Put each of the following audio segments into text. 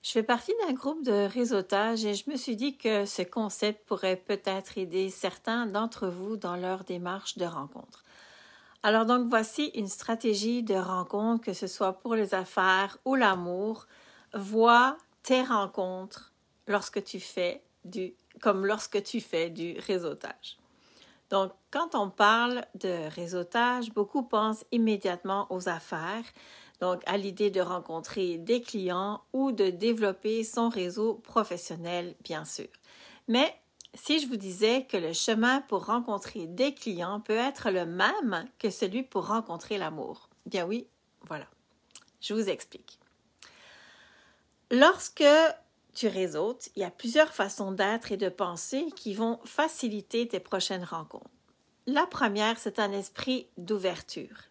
Je fais partie d'un groupe de réseautage et je me suis dit que ce concept pourrait peut-être aider certains d'entre vous dans leur démarche de rencontre. Alors donc voici une stratégie de rencontre, que ce soit pour les affaires ou l'amour. Vois tes rencontres lorsque tu fais du réseautage. Donc, quand on parle de réseautage, beaucoup pensent immédiatement aux affaires, donc à l'idée de rencontrer des clients ou de développer son réseau professionnel, bien sûr. Mais si je vous disais que le chemin pour rencontrer des clients peut être le même que celui pour rencontrer l'amour, bien oui, voilà, je vous explique. Lorsque tu réseautes, il y a plusieurs façons d'être et de penser qui vont faciliter tes prochaines rencontres. La première, c'est un esprit d'ouverture.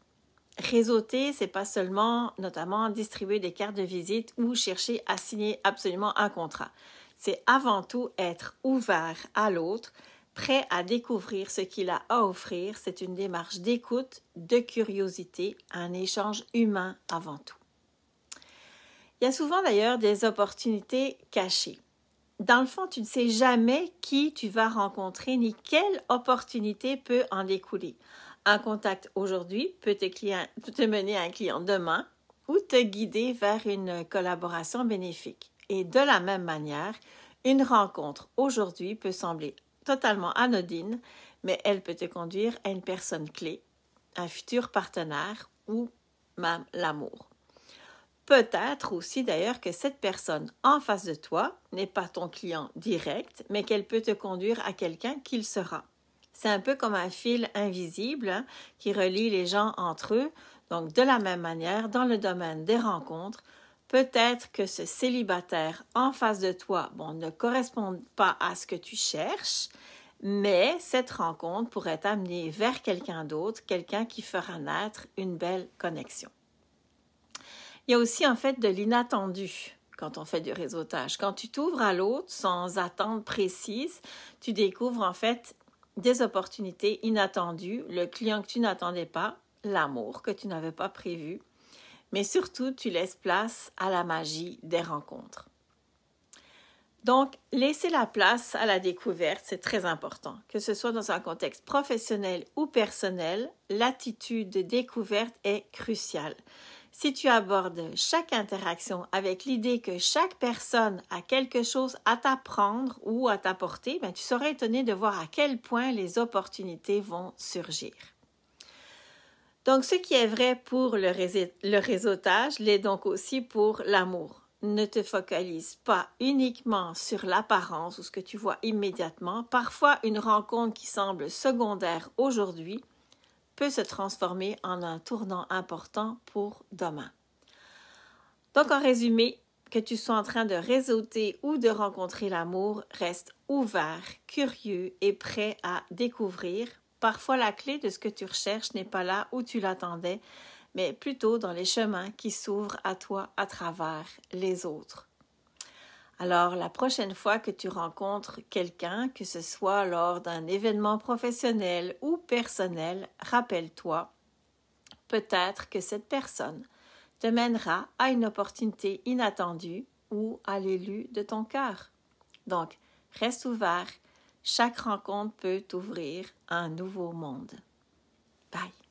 Réseauter, c'est pas seulement, notamment, distribuer des cartes de visite ou chercher à signer absolument un contrat. C'est avant tout être ouvert à l'autre, prêt à découvrir ce qu'il a à offrir. C'est une démarche d'écoute, de curiosité, un échange humain avant tout. Il y a souvent d'ailleurs des opportunités cachées. Dans le fond, tu ne sais jamais qui tu vas rencontrer ni quelle opportunité peut en découler. Un contact aujourd'hui peut te mener à un client demain ou te guider vers une collaboration bénéfique. Et de la même manière, une rencontre aujourd'hui peut sembler totalement anodine, mais elle peut te conduire à une personne clé, un futur partenaire ou même l'amour. Peut-être aussi d'ailleurs que cette personne en face de toi n'est pas ton client direct, mais qu'elle peut te conduire à quelqu'un qu'il sera. C'est un peu comme un fil invisible qui relie les gens entre eux. Donc, de la même manière, dans le domaine des rencontres, peut-être que ce célibataire en face de toi, ne correspond pas à ce que tu cherches, mais cette rencontre pourrait t'amener vers quelqu'un d'autre, quelqu'un qui fera naître une belle connexion. Il y a aussi en fait de l'inattendu quand on fait du réseautage. Quand tu t'ouvres à l'autre sans attente précise, tu découvres en fait des opportunités inattendues, le client que tu n'attendais pas, l'amour que tu n'avais pas prévu, mais surtout tu laisses place à la magie des rencontres. Donc, laisser la place à la découverte, c'est très important. Que ce soit dans un contexte professionnel ou personnel, l'attitude de découverte est cruciale. Si tu abordes chaque interaction avec l'idée que chaque personne a quelque chose à t'apprendre ou à t'apporter, tu seras étonné de voir à quel point les opportunités vont surgir. Donc, ce qui est vrai pour le réseautage l'est donc aussi pour l'amour. Ne te focalise pas uniquement sur l'apparence ou ce que tu vois immédiatement. Parfois, une rencontre qui semble secondaire aujourd'hui peut se transformer en un tournant important pour demain. Donc, en résumé, que tu sois en train de réseauter ou de rencontrer l'amour, reste ouvert, curieux et prêt à découvrir. Parfois, la clé de ce que tu recherches n'est pas là où tu l'attendais, mais plutôt dans les chemins qui s'ouvrent à toi à travers les autres. Alors, la prochaine fois que tu rencontres quelqu'un, que ce soit lors d'un événement professionnel ou personnel, rappelle-toi, peut-être que cette personne te mènera à une opportunité inattendue ou à l'élu de ton cœur. Donc, reste ouvert, chaque rencontre peut t'ouvrir un nouveau monde. Bye!